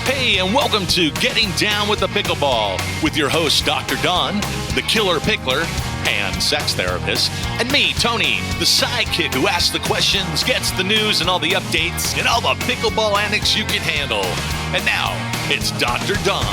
Hey, and welcome to Getting Down with the Pickleball with your host, Dr. Don, the killer pickler and sex therapist, and me, Tony, the sidekick who asks the questions, gets the news and all the updates, and all the pickleball antics you can handle. And now, it's Dr. Don.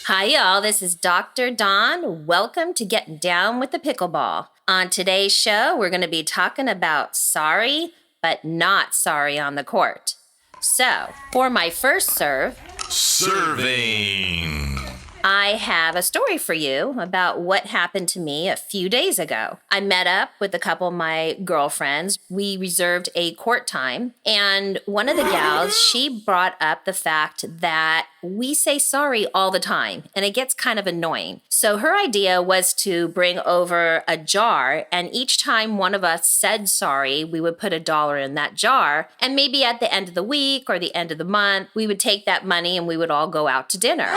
Hi, y'all. This is Dr. Don. Welcome to Getting Down with the Pickleball. On today's show, we're going to be talking about sorry, but not sorry on the court. So, for my first serve, Serving. I have a story for you about what happened to me a few days ago. I met up with a couple of my girlfriends. We reserved a court time, and one of the gals, she brought up the fact that we say sorry all the time, and it gets kind of annoying. So her idea was to bring over a jar, and each time one of us said sorry, we would put $1 in that jar, and maybe at the end of the week or the end of the month, we would take that money and we would all go out to dinner.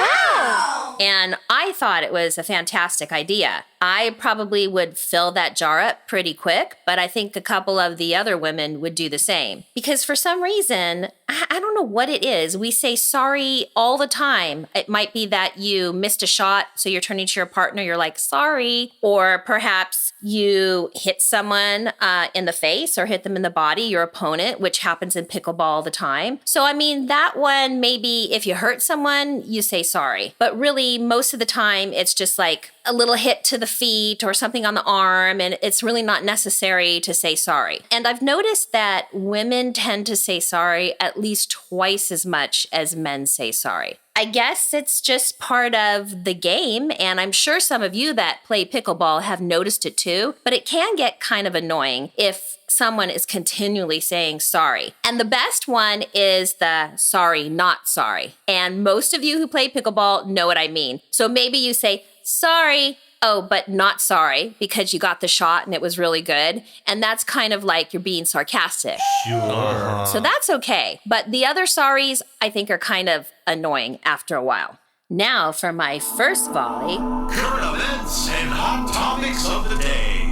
And I thought it was a fantastic idea. I probably would fill that jar up pretty quick, but I think a couple of the other women would do the same. Because for some reason, I don't know what it is. We say sorry all the time. It might be that you missed a shot, so you're turning to your partner, you're like, sorry. Or perhaps you hit someone in the face or hit them in the body, your opponent, which happens in pickleball all the time. So, I mean, that one, maybe if you hurt someone, you say sorry. But really, most of the time, it's just like a little hit to the feet or something on the arm, and it's really not necessary to say sorry. And I've noticed that women tend to say sorry at least twice as much as men say sorry. I guess it's just part of the game, and I'm sure some of you that play pickleball have noticed it too, but it can get kind of annoying if someone is continually saying sorry. And the best one is the sorry, not sorry. And most of you who play pickleball know what I mean. So maybe you say, sorry, oh, but not sorry because you got the shot and it was really good. And that's kind of like you're being sarcastic. Sure. So that's okay. But the other sorries, I think, are kind of annoying after a while. Now for my first volley. Current events and hot topics of the day.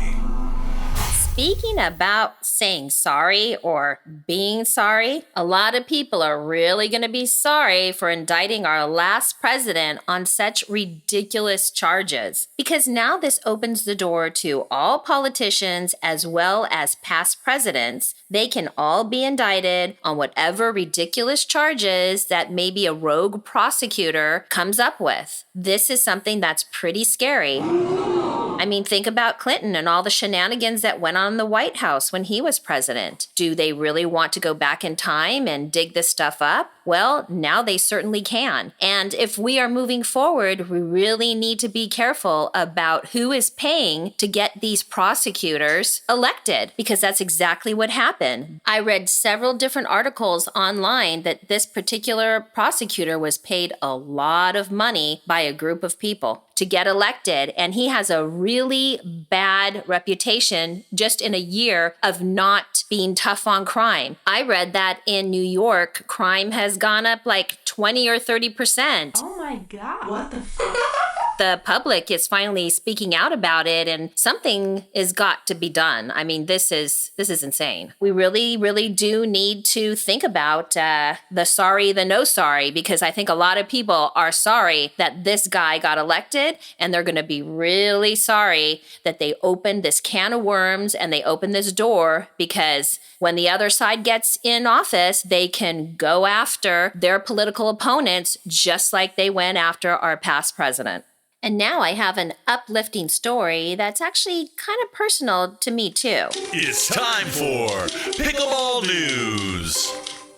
Speaking about saying sorry or being sorry, a lot of people are really going to be sorry for indicting our last president on such ridiculous charges. Because now this opens the door to all politicians as well as past presidents. They can all be indicted on whatever ridiculous charges that maybe a rogue prosecutor comes up with. This is something that's pretty scary. I mean, think about Clinton and all the shenanigans that went on in the White House when he was president. Do they really want to go back in time and dig this stuff up? Well, now they certainly can. And if we are moving forward, we really need to be careful about who is paying to get these prosecutors elected, because that's exactly what happened. I read several different articles online that this particular prosecutor was paid a lot of money by a group of people to get elected, and he has a really bad reputation just in a year of not being tough on crime. I read that in New York, crime has gone up like 20 or 30%. Oh my God. What the fuck? The public is finally speaking out about it, and something has got to be done. I mean, this is insane. We really, really do need to think about the sorry, the no sorry, because I think a lot of people are sorry that this guy got elected, and they're going to be really sorry that they opened this can of worms and they opened this door, because when the other side gets in office, they can go after their political opponents just like they went after our past president. And now I have an uplifting story that's actually kind of personal to me too. It's time for Pickleball News.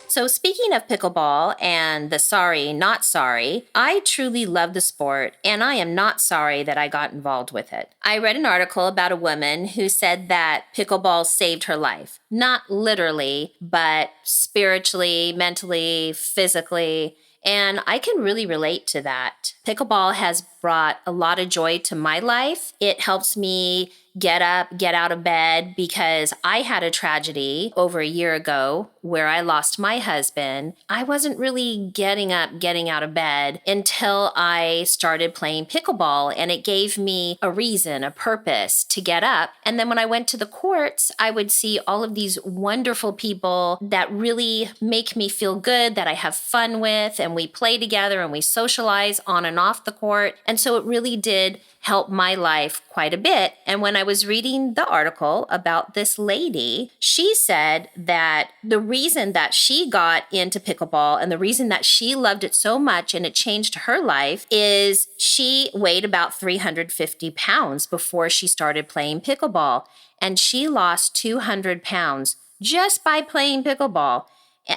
So speaking of pickleball and the sorry, not sorry, I truly love the sport, and I am not sorry that I got involved with it. I read an article about a woman who said that pickleball saved her life. Not literally, but spiritually, mentally, physically. And I can really relate to that. Pickleball has brought a lot of joy to my life. It helps me get up, get out of bed, because I had a tragedy over a year ago where I lost my husband. I wasn't really getting up, getting out of bed until I started playing pickleball, and it gave me a reason, a purpose to get up. And then when I went to the courts, I would see all of these wonderful people that really make me feel good, that I have fun with, and we play together and we socialize on and off the court. And so it really did help my life quite a bit. And when I was reading the article about this lady, she said that the reason that she got into pickleball and the reason that she loved it so much and it changed her life is she weighed about 350 pounds before she started playing pickleball. And she lost 200 pounds just by playing pickleball.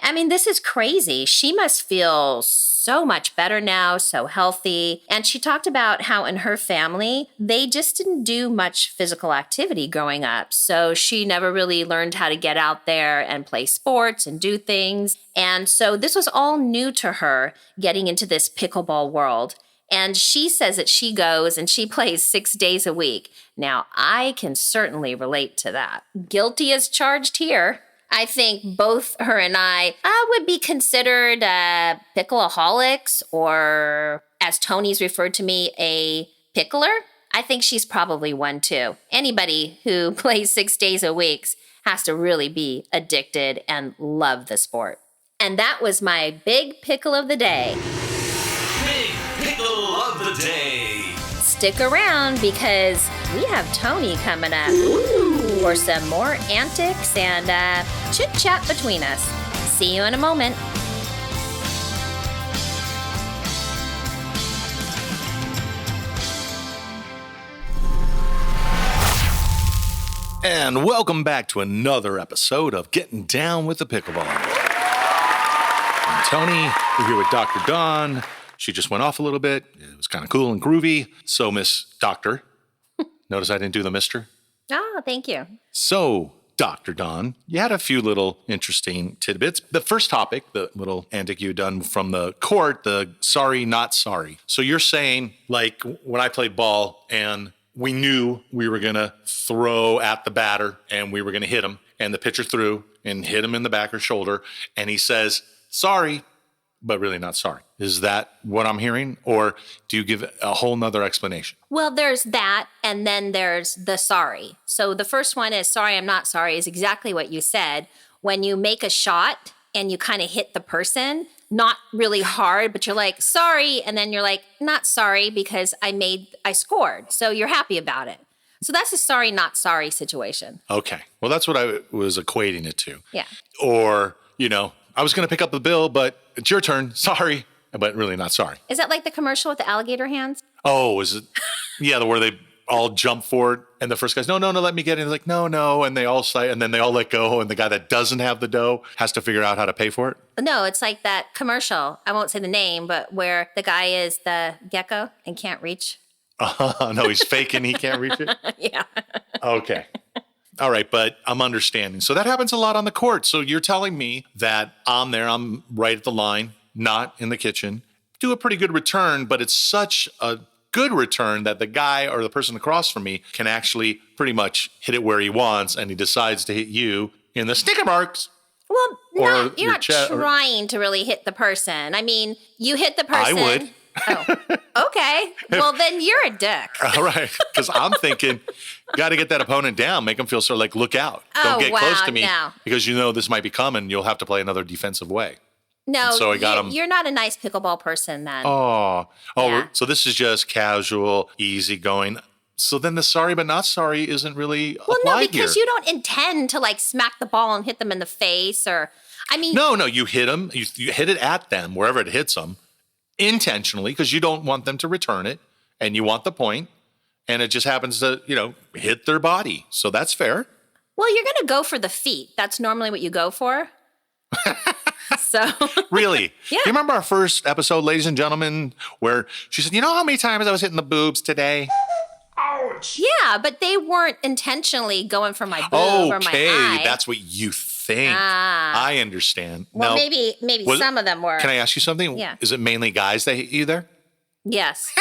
I mean, this is crazy. She must feel so much better now, so healthy. And she talked about how in her family, they just didn't do much physical activity growing up. So she never really learned how to get out there and play sports and do things. And so this was all new to her, getting into this pickleball world. And she says that she goes and she plays 6 days a week. Now, I can certainly relate to that. Guilty as charged here. I think both her and I would be considered pickleaholics, or as Tony's referred to me, a pickler. I think she's probably one too. Anybody who plays 6 days a week has to really be addicted and love the sport. And that was my big pickle of the day. Big Pickle of the Day. Stick around because we have Tony coming up for some more antics and chit-chat between us. See you in a moment. And welcome back to another episode of Getting Down with the Pickleball. I'm Tony. We're here with Dr. Dawn. She just went off a little bit. It was kind of cool and groovy. So, Miss Doctor, notice I didn't do the mister? Oh, thank you. So, Dr. Dawn, you had a few little interesting tidbits. The first topic, the little antic you done from the court, the sorry, not sorry. So you're saying, like, when I played ball and we knew we were going to throw at the batter and we were going to hit him, and the pitcher threw and hit him in the back or shoulder, and he says, sorry, but really not sorry. Is that what I'm hearing? Or do you give a whole nother explanation? Well, there's that, and then there's the sorry. So the first one is sorry, I'm not sorry, is exactly what you said. When you make a shot and you kind of hit the person, not really hard, but you're like, sorry, and then you're like, not sorry because I scored. So you're happy about it. So that's a sorry, not sorry situation. Okay. Well, that's what I was equating it to. Yeah. Or, I was going to pick up the bill, but it's your turn. Sorry, but really not sorry. Is that like the commercial with the alligator hands? Oh, is it? Yeah, where they all jump for it, and the first guy's, no, let me get in. They're like, no, and they all say, and then they all let go, and the guy that doesn't have the dough has to figure out how to pay for it. No, it's like that commercial. I won't say the name, but where the guy is the gecko and can't reach. No, he's faking. He can't reach it. Yeah. Okay. All right, but I'm understanding. So that happens a lot on the court. So you're telling me that I'm right at the line, not in the kitchen, do a pretty good return, but it's such a good return that the guy or the person across from me can actually pretty much hit it where he wants, and he decides to hit you in the sticker marks. Well, you're not trying to really hit the person. I mean, you hit the person. I would. Oh, okay. Well, then you're a dick. All right. Because I'm thinking, got to get that opponent down, make them feel sort of like, look out. Don't get close to me because this might be coming. You'll have to play another defensive way. No, so you're not a nice pickleball person then. Yeah. So this is just casual, easygoing. So then the sorry but not sorry isn't really applied because here. you don't intend to like smack the ball and hit them in the face or, I mean. No, you hit them. You hit it at them, wherever it hits them. Intentionally, because you don't want them to return it and you want the point, and it just happens to, hit their body. So that's fair. Well, you're going to go for the feet. That's normally what you go for. So Really? Yeah. Do you remember our first episode, ladies and gentlemen, where she said, you know how many times I was hitting the boobs today? Ouch. Yeah, but they weren't intentionally going for my boob or my eye. Okay, that's what you think. I understand. Well, now, maybe some of them were. Can I ask you something? Yeah. Is it mainly guys that hit you there? Yes.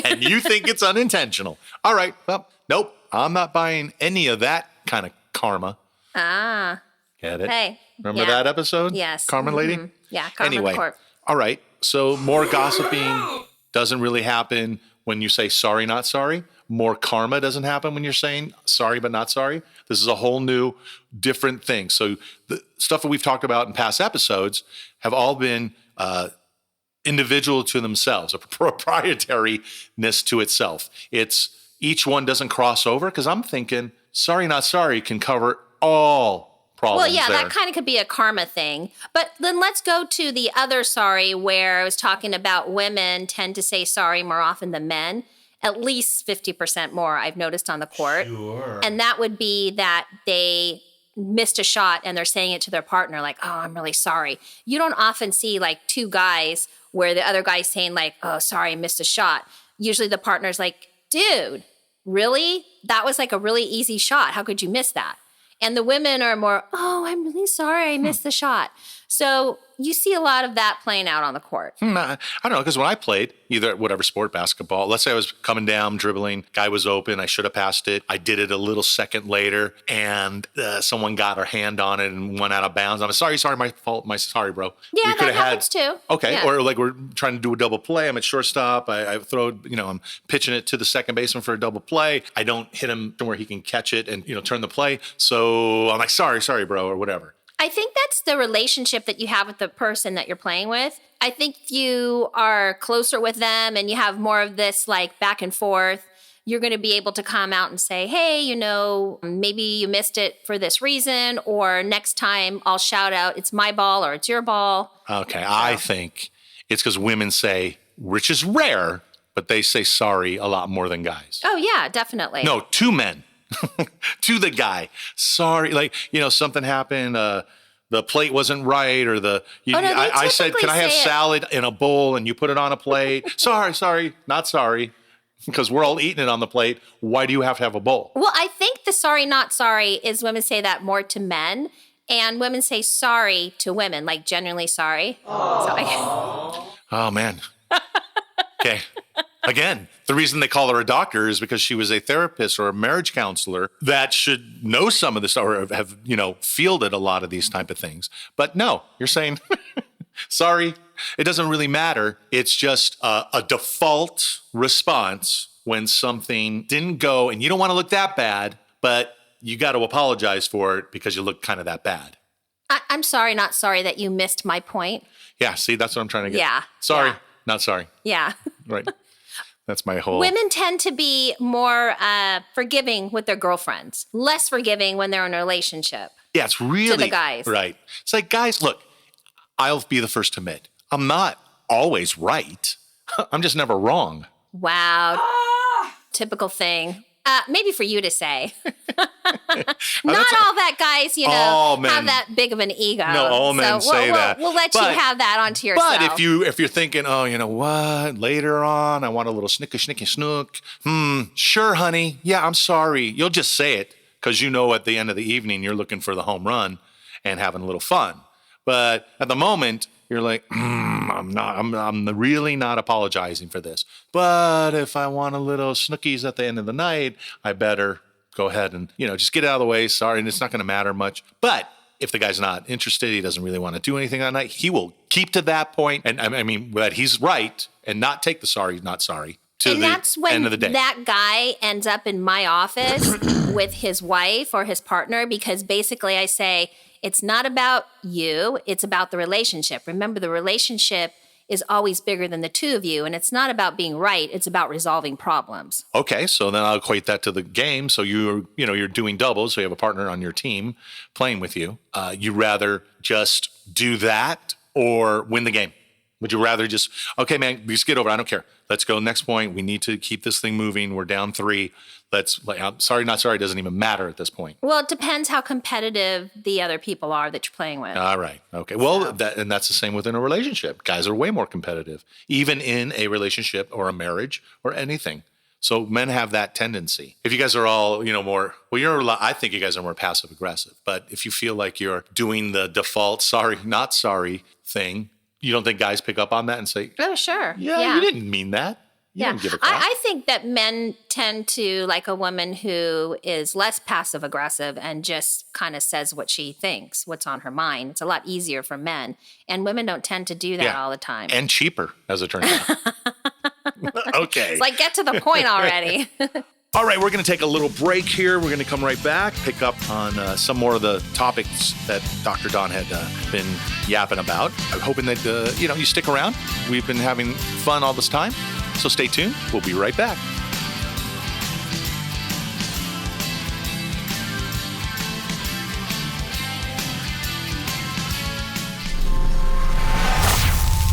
And you think it's unintentional. All right. Well, nope. I'm not buying any of that kind of karma. Ah. Get it? Hey. Remember that episode? Yes. Karma lady? Yeah, karma Anyway, the court. all right. So more gossiping doesn't really happen when you say sorry, not sorry. More karma doesn't happen when you're saying sorry, but not sorry. This is a whole new, different thing. So the stuff that we've talked about in past episodes have all been individual to themselves, a proprietariness to itself. It's each one doesn't cross over, because I'm thinking sorry, not sorry can cover all problems. Well, yeah, there. that kind of could be a karma thing. But then let's go to the other sorry, where I was talking about women tend to say sorry more often than men. At least 50% more, I've noticed on the court. Sure. And that would be that they missed a shot and they're saying it to their partner, like, oh, I'm really sorry. You don't often see like two guys where the other guy's saying like, oh, sorry, I missed a shot. Usually the partner's like, dude, really? That was like a really easy shot. How could you miss that? And the women are more, oh, I'm really sorry, I missed the shot. So you see a lot of that playing out on the court. I don't know, because when I played, either at whatever sport, basketball, let's say I was coming down, dribbling, guy was open, I should have passed it. I did it a little second later, and someone got her hand on it and went out of bounds. I'm sorry, my fault, sorry, bro. Yeah, we that happens too. Okay, Yeah. or like we're trying to do a double play. I'm at shortstop. I throw, I'm pitching it to the second baseman for a double play. I don't hit him where he can catch it and, turn the play. So I'm like, sorry, bro, or whatever. I think that's the relationship that you have with the person that you're playing with. I think if you are closer with them and you have more of this like back and forth, you're going to be able to come out and say, hey, maybe you missed it for this reason, or next time I'll shout out, it's my ball or it's your ball. Okay, so. I think it's because women say, which is rare, but they say sorry a lot more than guys. Oh, yeah, definitely. No, to men. To the guy, sorry, like something happened. The plate wasn't right, or I said, "Can I have salad in a bowl?" And you put it on a plate. Sorry, not sorry, because we're all eating it on the plate. Why do you have to have a bowl? Well, I think the sorry, not sorry is women say that more to men, and women say sorry to women, like genuinely sorry. Oh man. Okay. Again, the reason they call her a doctor is because she was a therapist or a marriage counselor that should know some of this, or have, fielded a lot of these type of things. But no, you're saying, sorry, it doesn't really matter. It's just a default response when something didn't go, and you don't want to look that bad, but you got to apologize for it because you look kind of that bad. I'm sorry, not sorry that you missed my point. Yeah, see, that's what I'm trying to get. Yeah. Sorry, yeah. Not sorry. Yeah. Right. That's my whole... Women tend to be more forgiving with their girlfriends, less forgiving when they're in a relationship. Yeah, it's really... To the guys. Right. It's like, guys, look, I'll be the first to admit, I'm not always right. I'm just never wrong. Wow. Typical thing. Maybe for you to say. Not all that guys, have that big of an ego. No, all men say that. We'll let you have that onto yourself. But if you're thinking, oh, you know what? Later on, I want a little snicky snook. Sure, honey. Yeah, I'm sorry. You'll just say it because at the end of the evening you're looking for the home run and having a little fun. But at the moment, you're like, I'm really not apologizing for this. But if I want a little snookies at the end of the night, I better go ahead and, just get it out of the way. Sorry, and it's not going to matter much. But if the guy's not interested, he doesn't really want to do anything that night, he will keep to that point. And I mean, that he's right and not take the sorry, not sorry to the end of the day. That guy ends up in my office with his wife or his partner, because basically I say, it's not about you, it's about the relationship. Remember, the relationship is always bigger than the two of you, and it's not about being right, it's about resolving problems. Okay, so then I'll equate that to the game. So you're doing doubles, so you have a partner on your team playing with you. You rather just do that or win the game? Would you rather just, okay, man, just get over it, I don't care. Let's go next point. We need to keep this thing moving. We're down 3. I'm sorry, not sorry, doesn't even matter at this point. Well, it depends how competitive the other people are that you're playing with. All right. Okay. Well, that's the same within a relationship. Guys are way more competitive, even in a relationship or a marriage or anything. So men have that tendency. If you guys are all, more, I think you guys are more passive aggressive. But if you feel like you're doing the default sorry, not sorry thing, you don't think guys pick up on that and say, oh, sure. Yeah, you didn't mean that. You don't give a crap. I think that men tend to like a woman who is less passive aggressive and just kind of says what she thinks, what's on her mind. It's a lot easier for men. And women don't tend to do that all the time. And cheaper, as it turns out. Okay. It's like, get to the point already. All right, we're going to take a little break here. We're going to come right back, pick up on some more of the topics that Dr. Don had been yapping about. I'm hoping that, you stick around. We've been having fun all this time, so stay tuned. We'll be right back.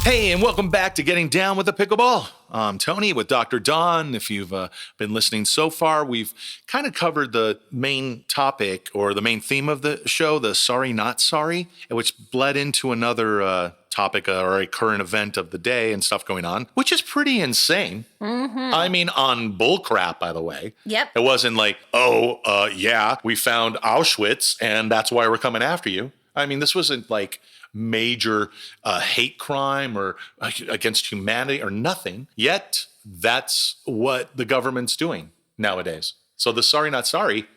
Hey, and welcome back to Getting Down with the Pickleball. I'm Tony with Dr. Don. If you've been listening so far, we've kind of covered the main topic or the main theme of the show, the sorry, not sorry, which bled into another topic or a current event of the day and stuff going on, which is pretty insane. Mm-hmm. I mean, on bullcrap, by the way. Yep. It wasn't like, we found Auschwitz and that's why we're coming after you. I mean, this wasn't like major hate crime or against humanity or nothing. Yet that's what the government's doing nowadays. So the sorry, not sorry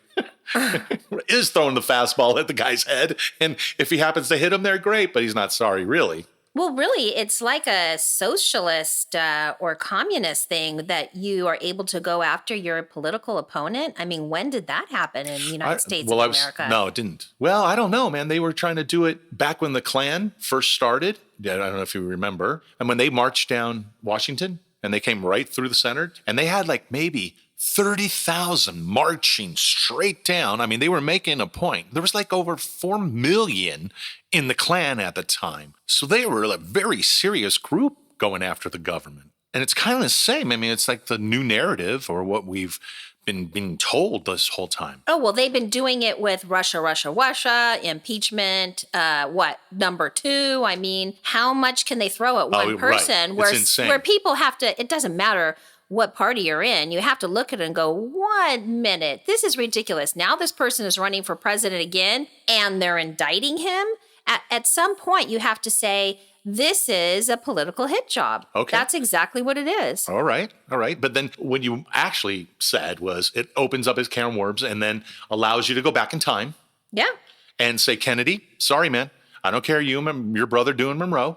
is throwing the fastball at the guy's head. And if he happens to hit him there, great, but he's not sorry, really. Well, really, it's like a socialist or communist thing that you are able to go after your political opponent. I mean, when did that happen in the United States of America? No, it didn't. Well, I don't know, man. They were trying to do it back when the Klan first started. I don't know if you remember. And when they marched down Washington and they came right through the center and they had like maybe 30,000 marching straight down. I mean, they were making a point. There was like over 4 million in the Klan at the time. So they were a very serious group going after the government. And it's kind of the same. I mean, it's like the new narrative or what we've been being told this whole time. Oh, well, they've been doing it with Russia, impeachment, number 2? I mean, how much can they throw at one person where people have to, it doesn't matter what party you're in, you have to look at it and go, 1 minute, this is ridiculous. Now this person is running for president again and they're indicting him. At some point, you have to say, this is a political hit job. Okay. That's exactly what it is. All right. But then what you actually said was it opens up his can of worms and then allows you to go back in time. Yeah. And say, Kennedy, sorry, man. I don't care your brother doing Monroe.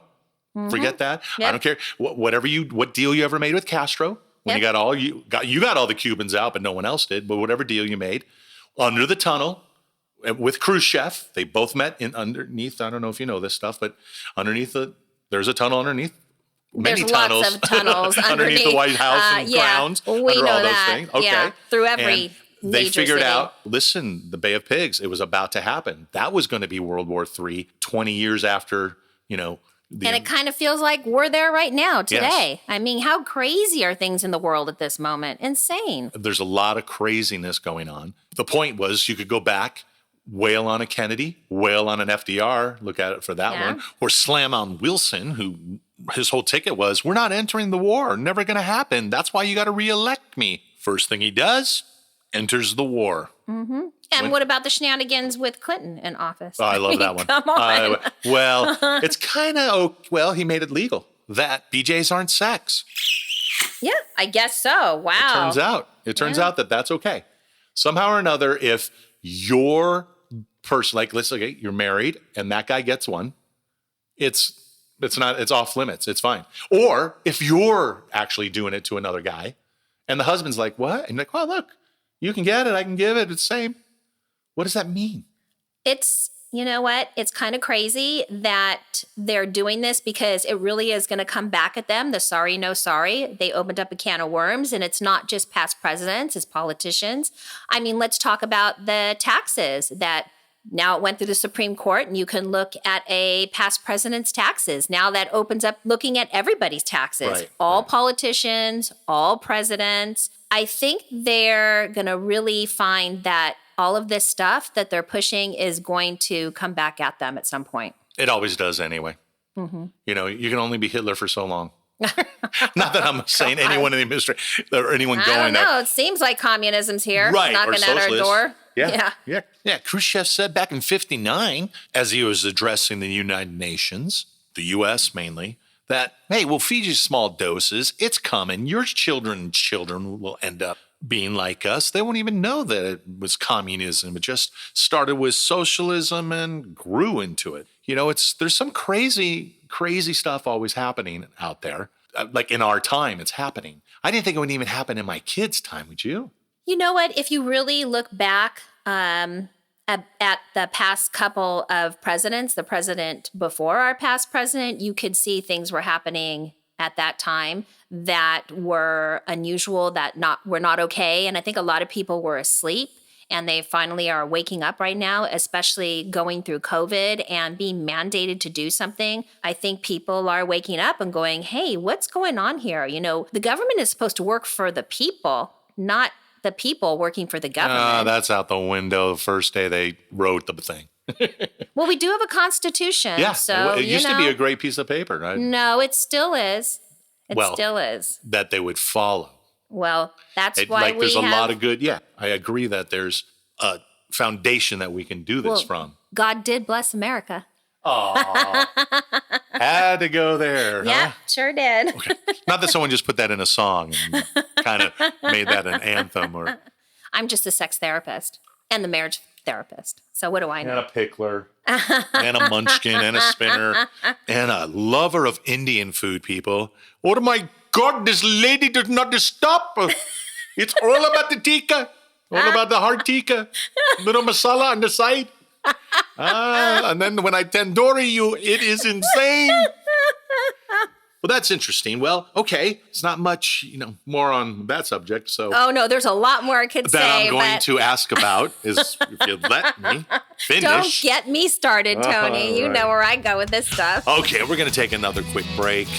Mm-hmm. Forget that. Yep. I don't care what deal you ever made with Castro. When you got all the Cubans out, but no one else did. But whatever deal you made under the tunnel with Khrushchev, they both met underneath. I don't know if you know this stuff, but there's a tunnel underneath. Many tunnels. Lots of tunnels underneath the White House and grounds. We under know all those that. things. Okay. Yeah, through every. And they figured out. Listen, the Bay of Pigs. It was about to happen. That was going to be World War III. 20 years after. And it kind of feels like we're there right now, today. Yes. I mean, how crazy are things in the world at this moment? Insane. There's a lot of craziness going on. The point was you could go back, wail on a Kennedy, wail on an FDR, look at it for that one, or slam on Wilson, who his whole ticket was, we're not entering the war, never going to happen. That's why you got to reelect me. First thing he does, enters the war. Mm-hmm. And what about the shenanigans with Clinton in office? Oh, I love that one. Come on. It's kind of, he made it legal that BJs aren't sex. Yeah, I guess so. Wow. It turns out that that's okay. Somehow or another, if your person, like let's say you're married and that guy gets one, it's off limits. It's fine. Or if you're actually doing it to another guy and the husband's like, what? And you're like, well, look, you can get it. I can give it. It's the same. What does that mean? You know what? It's kind of crazy that they're doing this because it really is going to come back at them. The sorry, no sorry. They opened up a can of worms, and it's not just past presidents, it's politicians. I mean, let's talk about the taxes that now it went through the Supreme Court, and you can look at a past president's taxes. Now that opens up looking at everybody's taxes, all politicians, all presidents. I think they're going to really find that all of this stuff that they're pushing is going to come back at them at some point. It always does anyway. Mm-hmm. You can only be Hitler for so long. Not that I'm saying anyone in the administration or anyone going there. I don't know. It seems like communism's here, right, knocking at our door. Yeah. Khrushchev said back in 1959, as he was addressing the United Nations, the U.S. mainly, that, hey, we'll feed you small doses. It's coming. Your children will end up being like us. They won't even know that it was communism. It just started with socialism and grew into it. There's some crazy stuff always happening out there. Like in our time, it's happening. I didn't think it would even happen in my kids' time. Would you? You know what? If you really look back at the past couple of presidents, the president before our past president, you could see things were happening at that time that were unusual, that were not okay. And I think a lot of people were asleep, and they finally are waking up right now, especially going through COVID and being mandated to do something. I think people are waking up and going, hey, what's going on here? The government is supposed to work for the people, not the people working for the government. That's out the window the first day they wrote the thing. Well, we do have a constitution. Yeah, so it used to be a great piece of paper, right? No, it still is. It still is. That they would follow. Well, that's why there's a lot of good. Yeah, I agree that there's a foundation that we can do this from. God did bless America. Oh, had to go there. Yeah, huh? Sure did. Okay. Not that someone just put that in a song and kind of made that an anthem. Or I'm just a sex therapist and the marriage therapist. So what do I know? And a pickler, and a munchkin, and a spinner, and a lover of Indian food, people. Oh my God, this lady does not stop. It's all about the tikka. All about the hard tikka. Little masala on the side. And then when I tandoori you, it is insane. Well, that's interesting. Well, okay. It's not much, more on that subject. So. Oh, no, there's a lot more I could say. That I'm going to ask about is, if you let me finish. Don't get me started, Tony. You right. know where I go with this stuff. Okay, we're going to take another quick break.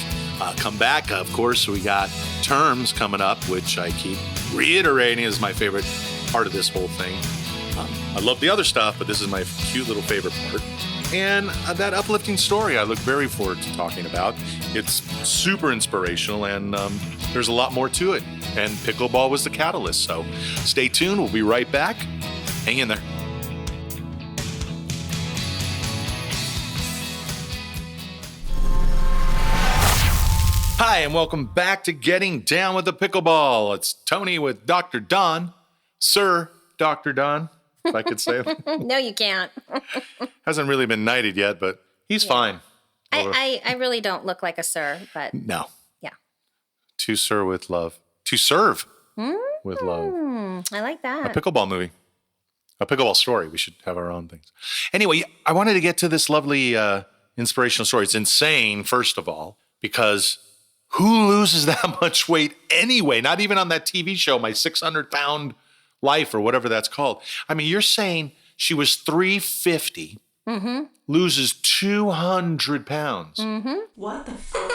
Come back. Of course, we got terms coming up, which I keep reiterating is my favorite part of this whole thing. I love the other stuff, but this is my cute little favorite part. And that uplifting story I look very forward to talking about. It's super inspirational, and there's a lot more to it. And pickleball was the catalyst. So stay tuned. We'll be right back. Hang in there. Hi, and welcome back to Getting Down with the Pickleball. It's Tony with Dr. Don. Sir Dr. Don, if I could say it. No, you can't. Hasn't really been knighted yet, but he's fine. I really don't look like a sir, but... No. Yeah. To sir with love. To serve with love. I like that. A pickleball movie. A pickleball story. We should have our own things. Anyway, I wanted to get to this lovely inspirational story. It's insane, first of all, because who loses that much weight anyway? Not even on that TV show, My 600-Pound Life or whatever that's called. I mean, you're saying she was 350, loses 200 pounds. What the fuck?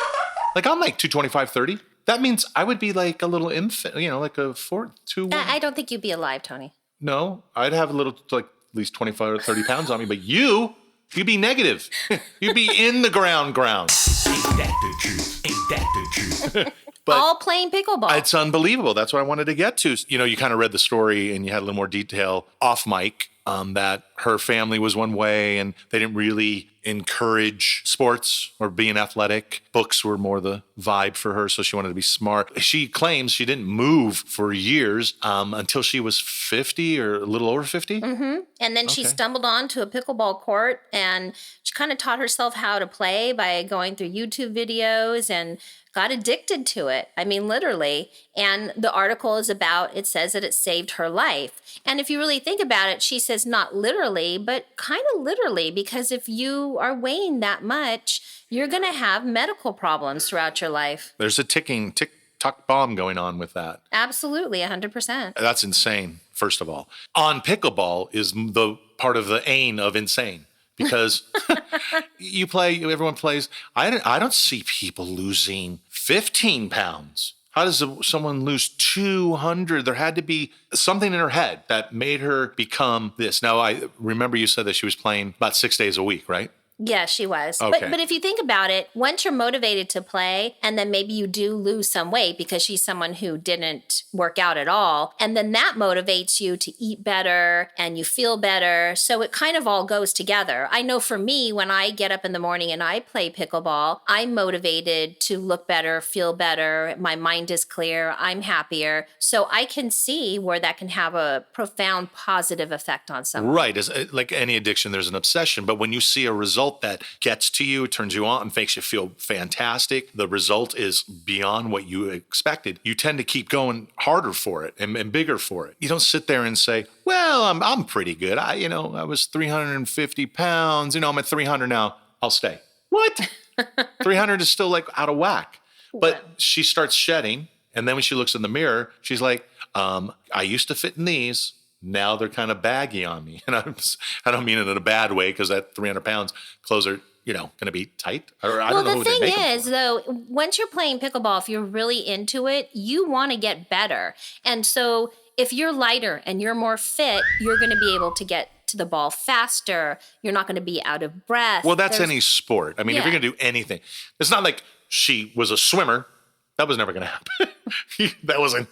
Like, I'm like 225, 30. That means I would be like a little infant, like a 2. I don't think you'd be alive, Tony. No, I'd have a little, like, at least 25 or 30 pounds on me. But you'd be negative. You'd be in the ground. Ain't that the truth? Ain't that the truth? But all playing pickleball. It's unbelievable. That's what I wanted to get to. You kind of read the story and you had a little more detail off mic that her family was one way and they didn't really encourage sports or being athletic. Books were more the vibe for her, so she wanted to be smart. She claims she didn't move for years until she was 50 or a little over 50. And then she stumbled onto a pickleball court and she kind of taught herself how to play by going through YouTube videos and got addicted to it. I mean, literally. And the article is it says that it saved her life. And if you really think about it, she says not literally, but kind of literally, because if you are weighing that much, you're going to have medical problems throughout your life. There's a ticking tick-tock bomb going on with that. Absolutely, 100%. That's insane, first of all. On pickleball is the part of the aim of insane. Because everyone plays. I don't see people losing 15 pounds. How does someone lose 200? There had to be something in her head that made her become this. Now, I remember you said that she was playing about 6 days a week, right? Yeah, she was. Okay. But if you think about it, once you're motivated to play, and then maybe you do lose some weight because she's someone who didn't work out at all, and then that motivates you to eat better and you feel better. So it kind of all goes together. I know for me, when I get up in the morning and I play pickleball, I'm motivated to look better, feel better. My mind is clear. I'm happier. So I can see where that can have a profound positive effect on someone. Right. Like any addiction, there's an obsession. But when you see a result that gets to you, turns you on, and makes you feel fantastic, the result is beyond what you expected, you tend to keep going harder for it and bigger for it. You don't sit there and say, well, I'm pretty good. I was 350 pounds. I'm at 300 now. I'll stay. What? 300 is still like out of whack. But she starts shedding. And then when she looks in the mirror, she's like, I used to fit in these. Now they're kind of baggy on me. And I don't mean it in a bad way, because at 300 pounds, clothes are, going to be tight. I don't know who they make them for. The thing is, though, once you're playing pickleball, if you're really into it, you want to get better. And so if you're lighter and you're more fit, you're going to be able to get to the ball faster. You're not going to be out of breath. Well, that's any sport. I mean, if you're going to do anything, it's not like she was a swimmer. That was never going to happen. That wasn't.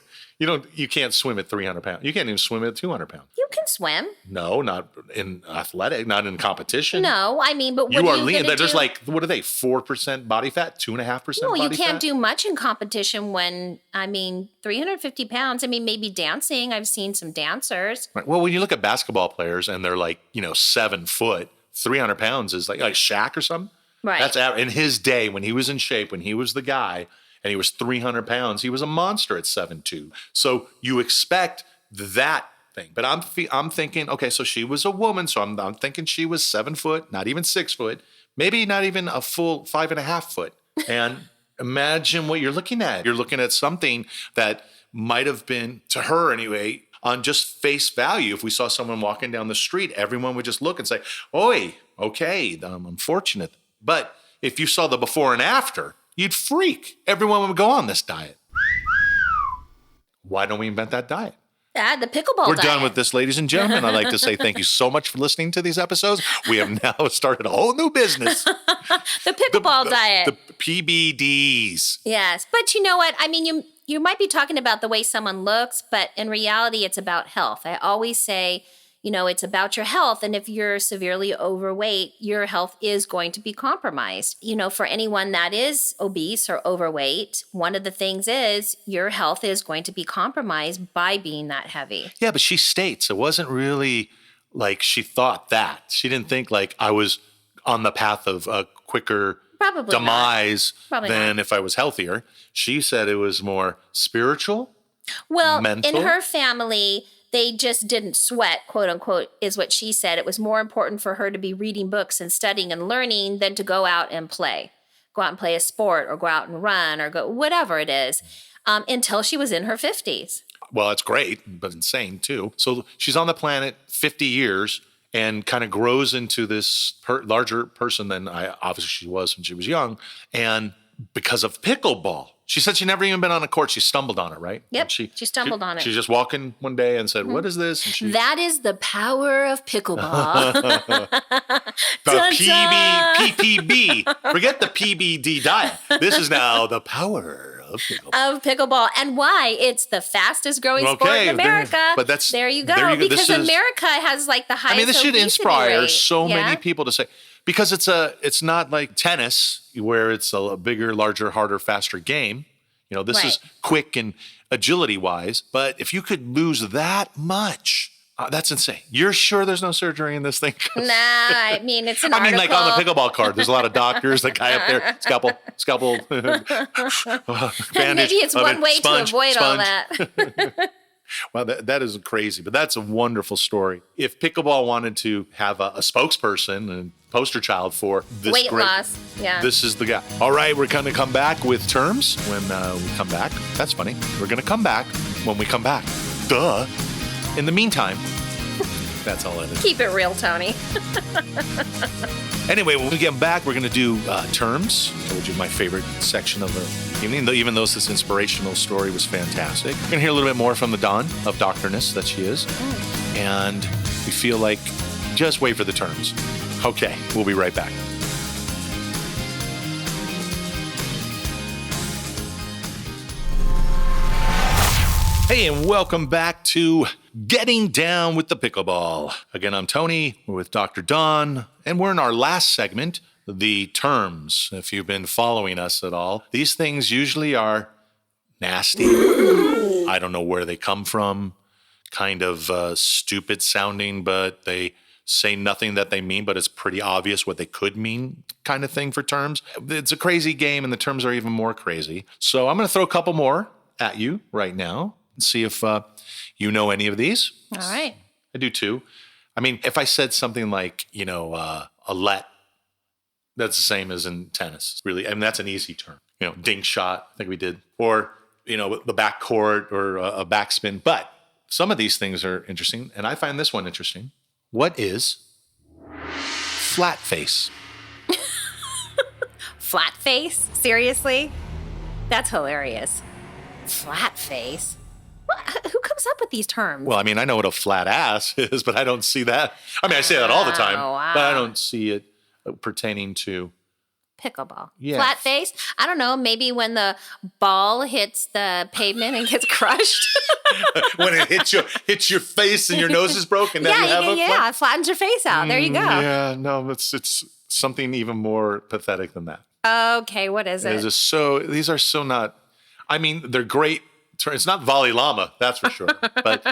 You can't swim at 300 pounds. You can't even swim at 200 pounds. You can swim. No, not in athletic, not in competition. No, I mean, but what you are lean. going to do? There's what are they? 4% body fat, 2.5% body fat. No, you can't do much in competition when 350 pounds. I mean, maybe dancing. I've seen some dancers. Right. Well, when you look at basketball players and they're 7 foot, 300 pounds is like Shaq or something. Right. That's in his day when he was in shape, when he was the guy. And he was 300 pounds. He was a monster at 7'2". So you expect that thing. But I'm thinking, okay, so she was a woman. So I'm thinking she was 7 foot, not even 6 foot, maybe not even a full 5.5 foot. And imagine what you're looking at. You're looking at something that might have been, to her anyway, on just face value. If we saw someone walking down the street, everyone would just look and say, oi, okay, I'm fortunate. But if you saw the before and after, you'd freak. Everyone would go on this diet. Why don't we invent that diet? The pickleball We're diet. done with this, ladies and gentlemen. I'd like to say thank you so much for listening to these episodes. We have now started a whole new business. The pickleball diet. The PBDs. Yes. But you know what? I mean, you might be talking about the way someone looks, but in reality, it's about health. I always say, it's about your health. And if you're severely overweight, your health is going to be compromised. For anyone that is obese or overweight, one of the things is your health is going to be compromised by being that heavy. Yeah, but she states it wasn't really like she thought that. She didn't think like I was on the path of a quicker demise than if I was healthier. She said it was more spiritual, mental. In her family, they just didn't sweat, quote unquote, is what she said. It was more important for her to be reading books and studying and learning than to go out and play. Go out and play a sport or go out and run or go whatever it is, until she was in her 50s. Well, that's great, but insane too. So she's on the planet 50 years and kind of grows into this larger person than obviously she was when she was young. And because of pickleball. She said she never even been on a court. She stumbled on it, right? Yep, she stumbled on it. She's just walking one day and said, What is this? And that is the power of pickleball. The PPB. Forget the PBD diet. This is now the power of pickleball. And why? It's the fastest growing sport in America. But there you go. Because America has like the highest this should obesity inspire rate. so many people to say, because it's not like tennis where it's a bigger, larger, harder, faster game. This is quick and agility wise. But if you could lose that much, that's insane. You're sure there's no surgery in this thing? Nah, I mean, it's an article. Like on the pickleball card, there's a lot of doctors, the guy up there, scalpel, bandage. Maybe it's one way to avoid all that. Well, that is crazy, but that's a wonderful story. If pickleball wanted to have a spokesperson and poster child for this weight loss, this is the guy. All right, we're going to come back with terms when we come back. That's funny. We're going to come back when we come back. Duh. In the meantime, that's all it is. Keep it real, Tony. Anyway, when we get back, we're going to do terms. I told you my favorite section of the evening, even though this inspirational story was fantastic. We're going to hear a little bit more from the Dawn of Doctorness that she is. And we feel like just wait for the terms. Okay, we'll be right back. Hey, and welcome back to Getting Down with the Pickleball. Again, I'm Tony. We're with Dr. Don, and we're in our last segment, the terms. If you've been following us at all, these things usually are nasty. I don't know where they come from. Kind of stupid sounding, but they say nothing that they mean, but it's pretty obvious what they could mean kind of thing for terms. It's a crazy game, and the terms are even more crazy. So I'm going to throw a couple more at you right now. See if you know any of these. All right. I do too. I mean, if I said something like, a let, that's the same as in tennis, really. I mean, that's an easy term. Dink shot, I think we did. Or, the back court or a backspin. But some of these things are interesting, and I find this one interesting. What is flat face? Flat face? Seriously? That's hilarious. Flat face? Who comes up with these terms? Well, I mean, I know what a flat ass is, but I don't see that. I mean, I say that all the time, wow. but I don't see it pertaining to pickleball. Yeah. Flat face? I don't know. Maybe when the ball hits the pavement and gets crushed. When it hits your face and your nose is broken. It flattens your face out. There you go. Yeah, no, it's something even more pathetic than that. Okay, what is it? These are so not. I mean, they're great. It's not volley llama, that's for sure. But,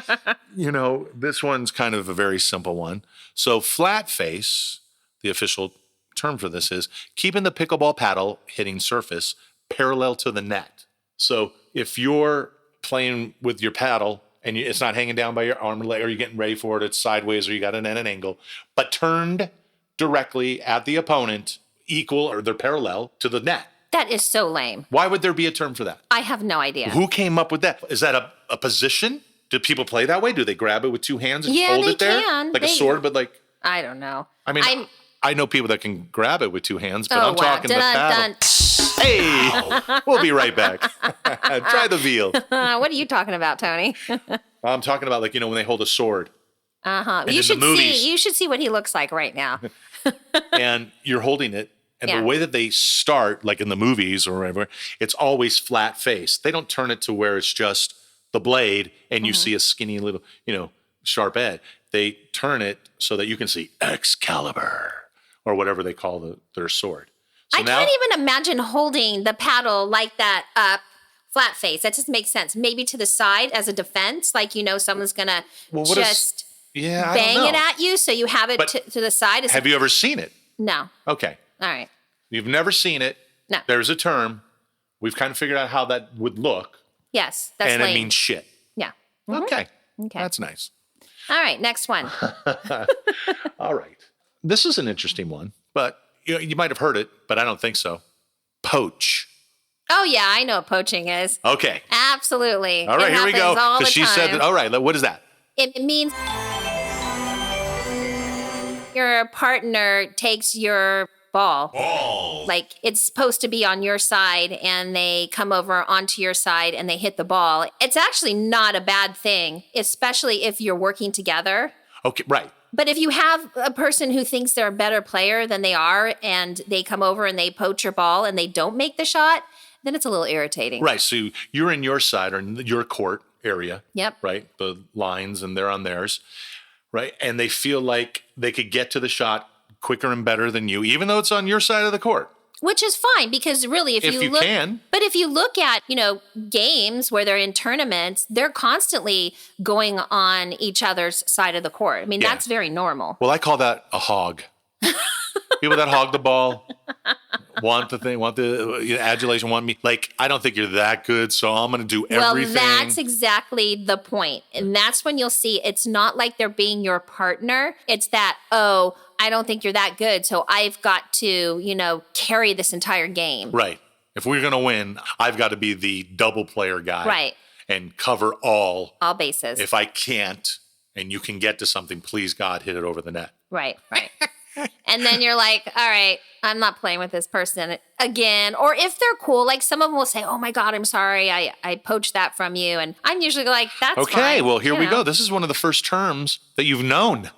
this one's kind of a very simple one. So flat face, the official term for this is keeping the pickleball paddle hitting surface parallel to the net. So if you're playing with your paddle and it's not hanging down by your arm or leg, or you're getting ready for it, it's sideways or you got it at an angle, but turned directly at the opponent, equal or they're parallel to the net. That is so lame. Why would there be a term for that? I have no idea. Who came up with that? Is that a position? Do people play that way? Do they grab it with two hands and hold it there? Can. Like a sword, but like... I don't know. I mean, I know people that can grab it with two hands, but I'm talking the paddle. Hey, we'll be right back. Try the veal. What are you talking about, Tony? I'm talking about when they hold a sword. Uh-huh. You should see what he looks like right now. And you're holding it. And the way that they start, like in the movies or whatever, it's always flat face. They don't turn it to where it's just the blade and you see a skinny little, sharp edge. They turn it so that you can see Excalibur or whatever they call their sword. So I can't even imagine holding the paddle like that up, flat face. That just makes sense. Maybe to the side as a defense, someone's going to bang it at you. So you have it to the side. Have you ever seen it? No. Okay. All right. You've never seen it. No. There's a term. We've kind of figured out how that would look. Yes. That's and lame. it means shit. Yeah. Mm-hmm. Okay. Okay. That's nice. All right. Next one. All right. This is an interesting one, but you might have heard it, but I don't think so. Poach. Oh, yeah. I know what poaching is. Okay. Absolutely. All right. Here we go. Because she said that. All right. What is that? It means your partner takes your ball. Like it's supposed to be on your side and they come over onto your side and they hit the ball. It's actually not a bad thing, especially if you're working together. Okay, right. But if you have a person who thinks they're a better player than they are and they come over and they poach your ball and they don't make the shot, then it's a little irritating. Right. So you're in your side or in your court area. Yep. Right. The lines and they're on theirs. Right. And they feel like they could get to the shot quicker and better than you, even though it's on your side of the court. Which is fine because really if you look, can. But if you look at, games where they're in tournaments, they're constantly going on each other's side of the court. I mean, that's very normal. Well, I call that a hog. People that hog the ball want the adulation, want me. Like, I don't think you're that good, so I'm going to do everything. Well, that's exactly the point. And that's when you'll see it's not like they're being your partner. It's that, I don't think you're that good, so I've got to, carry this entire game. Right. If we're going to win, I've got to be the double player guy. Right. And cover all bases. If I can't, and you can get to something, please, God, hit it over the net. Right. And then you're like, all right, I'm not playing with this person again. Or if they're cool, like some of them will say, oh my God, I'm sorry. I poached that from you. And I'm usually like, that's fine. Okay, well, here we go. This is one of the first terms that you've known.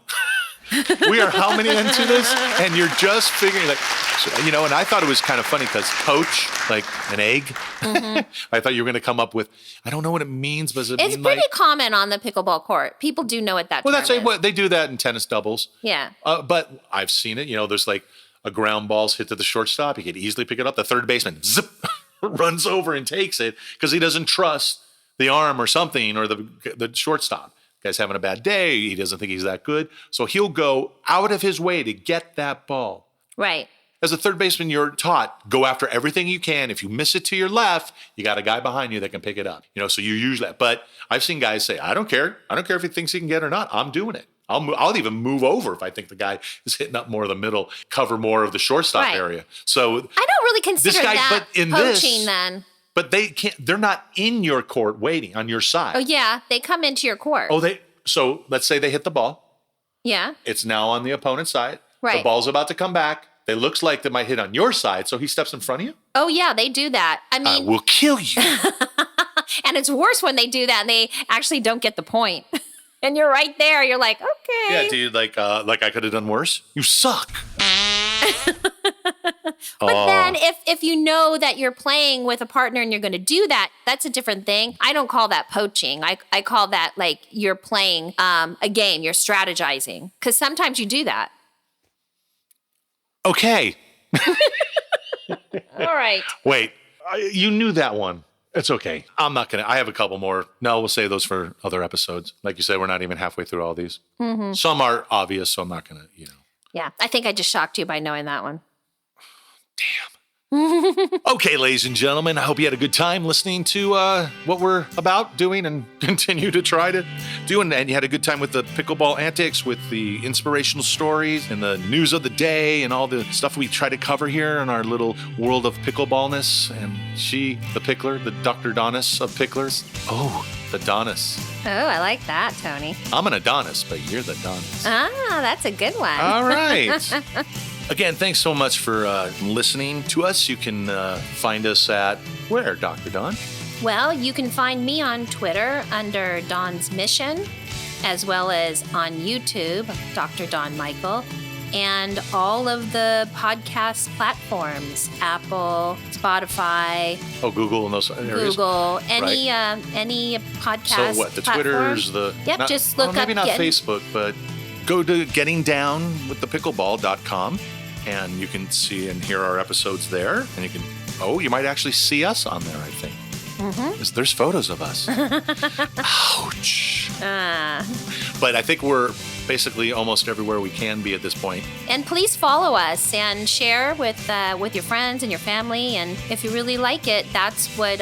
We are how many into this? And you're just figuring and I thought it was kind of funny because poach, like an egg. Mm-hmm. I thought you were going to come up with, I don't know what it means, but it's pretty common on the pickleball court. People do know what that term is. What they do that in tennis doubles. Yeah. But I've seen it, there's like a ground ball's hit to the shortstop. You could easily pick it up. The third baseman, zip, runs over and takes it because he doesn't trust the arm or something or the shortstop. Guy's having a bad day. He doesn't think he's that good. So he'll go out of his way to get that ball. Right. As a third baseman, you're taught, go after everything you can. If you miss it to your left, you got a guy behind you that can pick it up. So you use that. But I've seen guys say, I don't care. I don't care if he thinks he can get it or not. I'm doing it. I'll even move over if I think the guy is hitting up more of the middle, cover more of the shortstop area. So I don't really consider that poaching then. But they can't. They're not in your court waiting on your side. Oh yeah, they come into your court. So let's say they hit the ball. Yeah. It's now on the opponent's side. Right. The ball's about to come back. It looks like they might hit on your side, so he steps in front of you? Oh, yeah, they do that. I mean, we'll kill you. And it's worse when they do that and they actually don't get the point. And you're right there. You're like, okay. Yeah, dude, like I could have done worse. You suck. But then if you know that you're playing with a partner and you're going to do that, that's a different thing. I don't call that poaching. I call that like you're playing a game. You're strategizing. Because sometimes you do that. Okay. All right. Wait, you knew that one. It's okay. I'm not going to. I have a couple more. No, we'll save those for other episodes. Like you said, we're not even halfway through all these. Mm-hmm. Some are obvious, so I'm not going to, Yeah, I think I just shocked you by knowing that one. Damn. Okay, ladies and gentlemen, I hope you had a good time listening to what we're about doing and continue to try to do. And you had a good time with the pickleball antics, with the inspirational stories and the news of the day and all the stuff we try to cover here in our little world of pickleballness. And she, the pickler, the Dr. Donis of picklers. Oh, the Donis. Oh, I like that, Tony. I'm an Adonis, but you're the Donis. Ah, that's a good one. All right. Again, thanks so much for listening to us. You can find us at where, Dr. Don? Well, you can find me on Twitter under Don's Mission, as well as on YouTube, Dr. Don Michael, and all of the podcast platforms, Apple, Spotify. Oh, Google and those areas? Google, any podcast So what, the platform. Twitters, just look up. Maybe not Facebook, but go to gettingdownwiththepickleball.com. And you can see and hear our episodes there. And you might actually see us on there, I think. Mm-hmm. There's photos of us. Ouch. But I think we're basically almost everywhere we can be at this point. And please follow us and share with your friends and your family. And if you really like it, that's what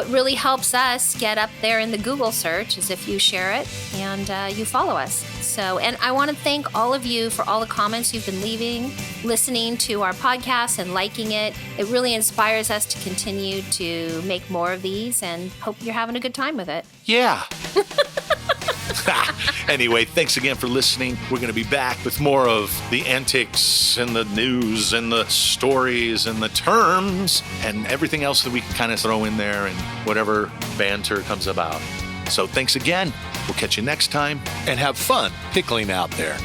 really helps us get up there in the Google search is if you share it and you follow us. So, and I want to thank all of you for all the comments you've been leaving, listening to our podcast and liking it. It really inspires us to continue to make more of these and hope you're having a good time with it. Yeah. Anyway, thanks again for listening. We're going to be back with more of the antics and the news and the stories and the terms and everything else that we can kind of throw in there and whatever banter comes about. So thanks again. We'll catch you next time and have fun pickling out there.